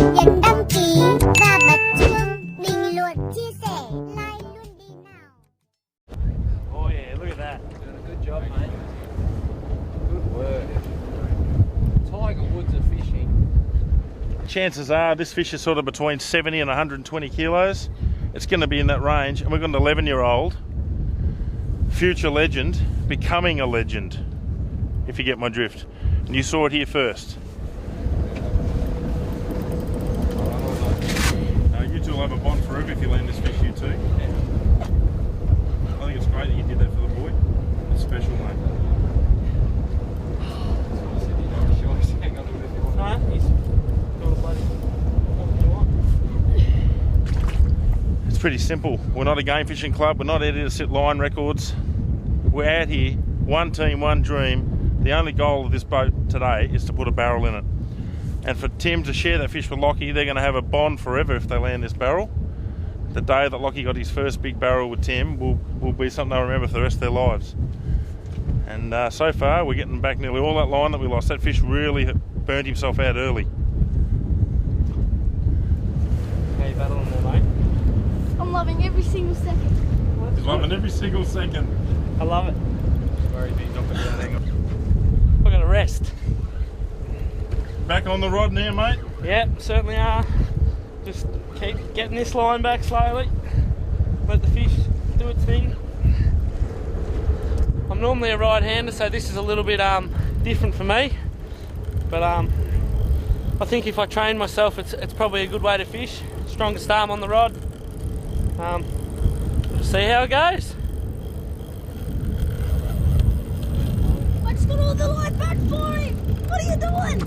nhấn đăng ký và bật chuông, bình luận, chia sẻ, like luôn đi nào. Oh yeah, look at that. Doing a good job, mate. Good work. Tiger Woods are fishing. Chances are this fish is sort of between 70 and 120 kilos. It's going to be in that range, and we've got an 11-year-old future legend becoming a legend, if you get my drift. And you saw it here first. You two will have a bond forever if you land this fish, you two. I think it's great that you did that for the boy. It's special, mate. It's pretty simple. We're not a game fishing club. We're not out here to set line records. We're out here, one team, one dream. The only goal of this boat today is to put a barrel in it. And for Tim to share that fish with Lockie, they're going to have a bond forever if they land this barrel. The day that Lockie got his first big barrel with Tim will be something they'll remember for the rest of their lives. And so far, we're getting back nearly all that line that we lost. That fish really burnt himself out early. How you battling there, mate? I'm loving every single second. He's loving every single second. I love it. Worried me knocking down angle. We're going to rest. Back on the rod now, mate. Yep, certainly are. Just keep getting this line back slowly. Let the fish do its thing. I'm normally a right-hander, so this is a little bit different for me. But I think if I train myself, it's probably a good way to fish. Strongest arm on the rod. See how it goes. I just got all the line back for him. What are you doing?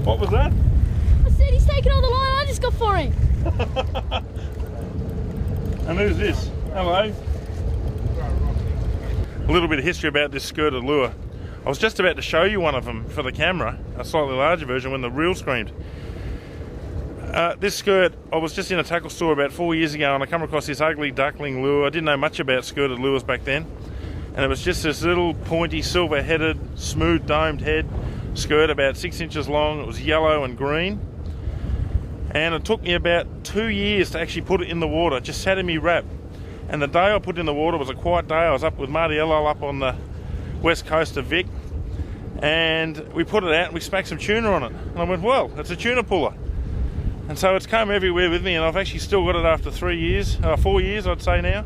What was that? I said he's taking all the line I just got for him. And who's this? Hello. A little bit of history about this skirted lure. I was just about to show you one of them for the camera, a slightly larger version, when the reel screamed. This skirt, I was just in a tackle store about 4 years ago and I come across this ugly duckling lure. I didn't know much about skirted lures back then. And it was just this little pointy, silver-headed, smooth domed head skirt about 6 inches long. It was yellow and green. And it took me about 2 years to actually put it in the water. It just sat in me wrap. And the day I put it in the water was a quiet day. I was up with Marty Ellel up on the west coast of Vic. And we put it out and we smacked some tuna on it. And I went, well, it's a tuna puller. And so it's come everywhere with me, and I've actually still got it after 4 years I'd say now.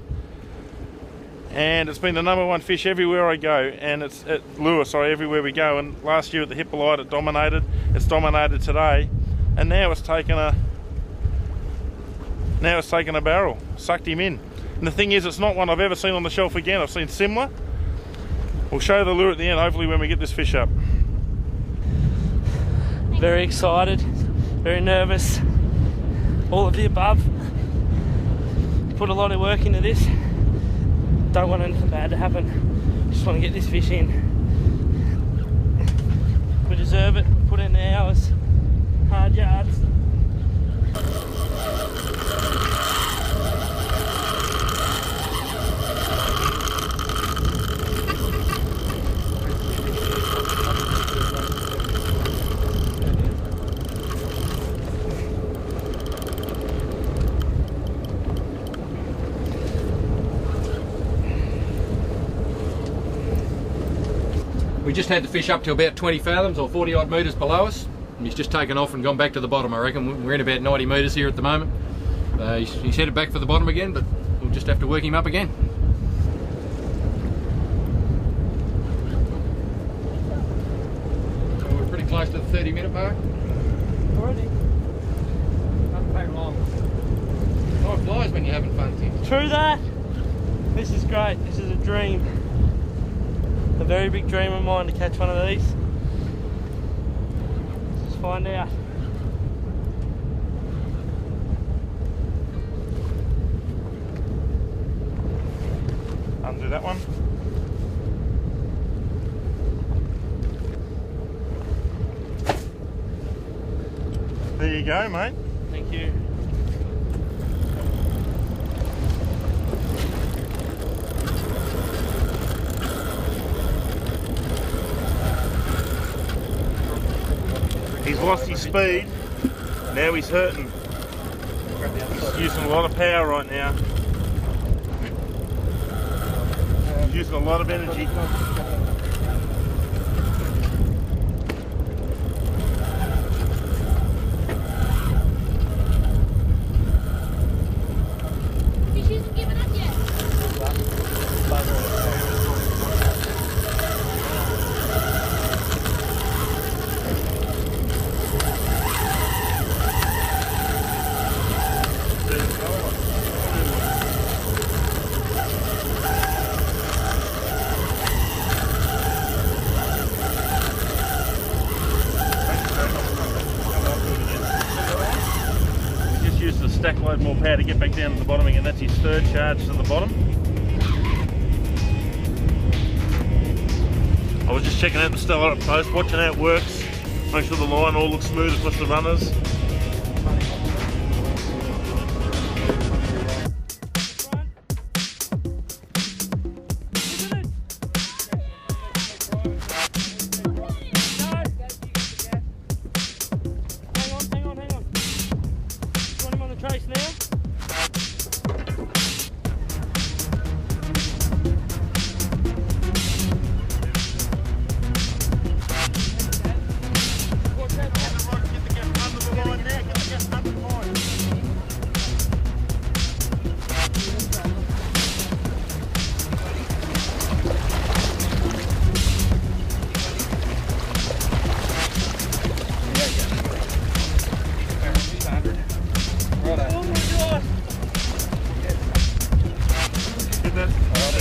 And it's been the #1 fish everywhere I go, and it's everywhere we go. And last year at the Hippolyte it dominated. It's dominated today, and now it's taken a barrel, sucked him in. And the thing is, it's not one I've ever seen on the shelf again. I've seen similar. We'll show the lure at the end, hopefully when we get this fish up. Very excited, very nervous, all of the above. Put a lot of work into this. Don't want anything bad to happen. Just want to get this fish in. We deserve it. Put in the hours, hard yards. We just had the fish up to about 20 fathoms or 40 odd metres below us. And he's just taken off and gone back to the bottom, I reckon. We're in about 90 metres here at the moment. He's headed back for the bottom again, but we'll just have to work him up again. So we're pretty close to the 30-minute mark. Already. Not very long. Time flies when you're having fun, Tim. True that. This is great. This is a dream. A very big dream of mine to catch one of these. Let's find out. Undo that one. There you go, mate. Thank you. He's lost his speed. Now he's hurting. He's using a lot of power right now. He's using a lot of energy. Fish isn't giving up yet. To stack load more power to get back down to the bottom again. That's his third charge to the bottom. I was just checking out the Stella up post, watching how it works, make sure the line all looks smooth across the runners. Trace now.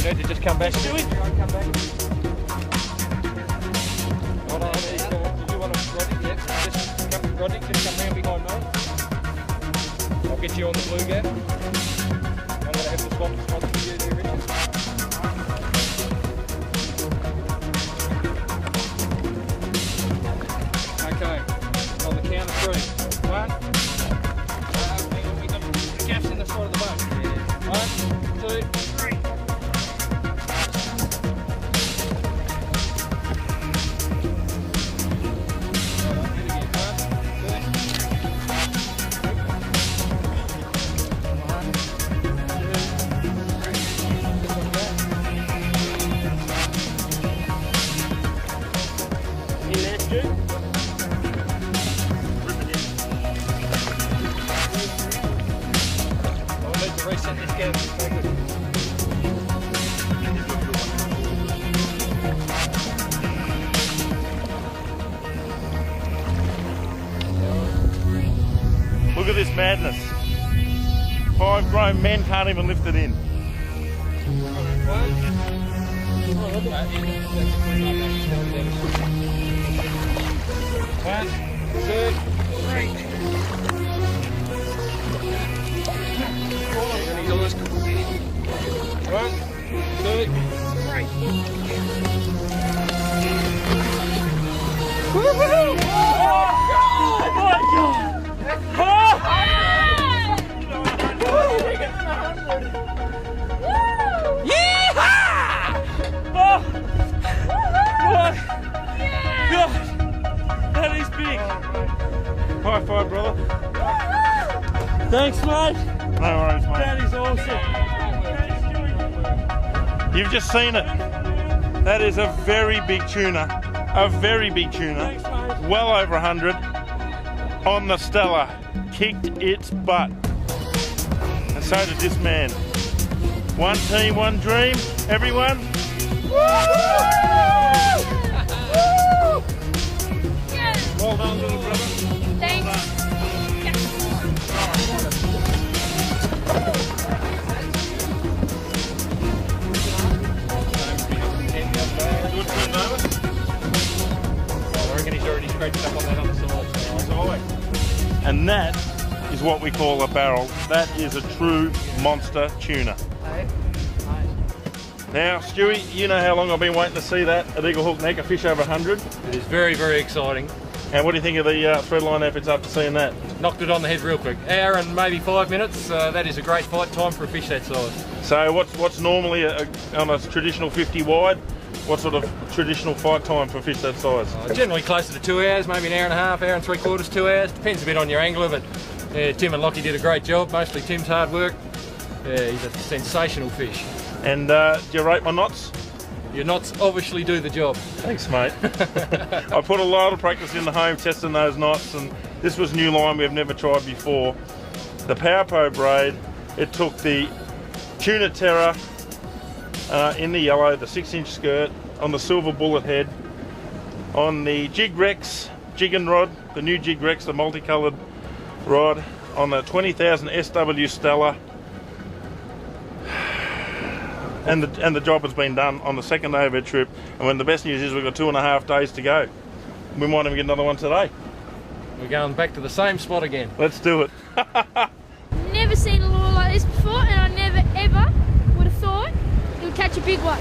Need to just come back. Do it. Come back. Hold on, did you want to Roddick? Yes. Just come, Roddick, just come round behind me. I'll get you on the blue gap. I'm going to have the swap for you. You ready? Okay. On the count of 3. 1. We've got gaps in the side of the boat. 1, 2, 3. Reset this gap. Look at this madness. 5 grown men can't even lift it in. 1, 2, 3. One, two, three. Oh my God! Yeehaw! Oh my God! That is big. High five, brother. Thanks, mate. No worries, mate. That is awesome. You've just seen it. That is a very big tuna. A very big tuna. Thanks, mate. Well over 100 on the Stella. Kicked its butt. And so did this man. One team, one dream. Everyone. Well done, little brother. Thanks. I reckon he's already scratched up on that other side. And that is what we call a barrel. That is a true monster tuna. Now, Stewie, you know how long I've been waiting to see that at Eagle Hook Neck, a fish over 100. It is very, very exciting. And what do you think of the thread line efforts after seeing that? Knocked it on the head real quick. Hour and maybe 5 minutes. That is a great fight time for a fish that size. So what's normally on a traditional 50 wide? What sort of traditional fight time for fish that size? Generally closer to 2 hours, maybe an hour and a half, hour and 3/4, 2 hours. Depends a bit on your angler, but Tim and Lockie did a great job. Mostly Tim's hard work. He's a sensational fish. And do you rate my knots? Your knots obviously do the job. Thanks, mate. I put a lot of practice in the home testing those knots, and this was new line we've never tried before. The Powerpo braid, it took the Tuna Terra in the yellow, the 6-inch skirt, on the silver bullet head, on the Jig Rex jigging rod, the new Jig Rex, the multicoloured rod, on the 20,000 SW Stella, and the job has been done on the second day of our trip. And when the best news is we've got 2.5 days to go. We might even get another one today. We're going back to the same spot again. Let's do it. Never seen a lure like this before, and I never ever would have thought it would catch a big one.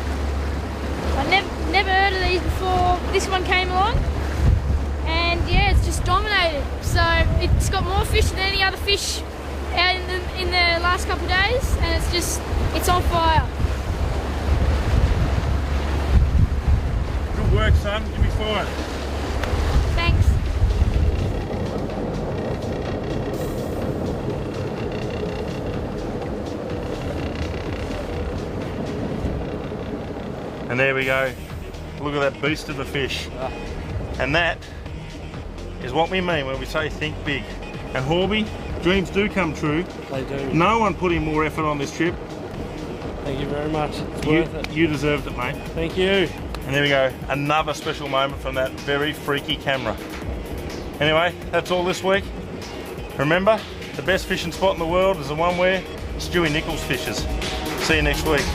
I never heard of these before this one came along, and yeah, it's just dominated. So it's got more fish than any other fish out in the last couple of days, and it's on fire. Good work, son. Give me 5. Thanks. And there we go. Look at that beast of a fish. And that is what we mean when we say think big. And Horby, dreams do come true. They do. No one put in more effort on this trip. Thank you very much. It's worth it. You deserved it, mate. Thank you. And there we go. Another special moment from that very freaky camera. Anyway, that's all this week. Remember, the best fishing spot in the world is the one where Stewie Nichols fishes. See you next week.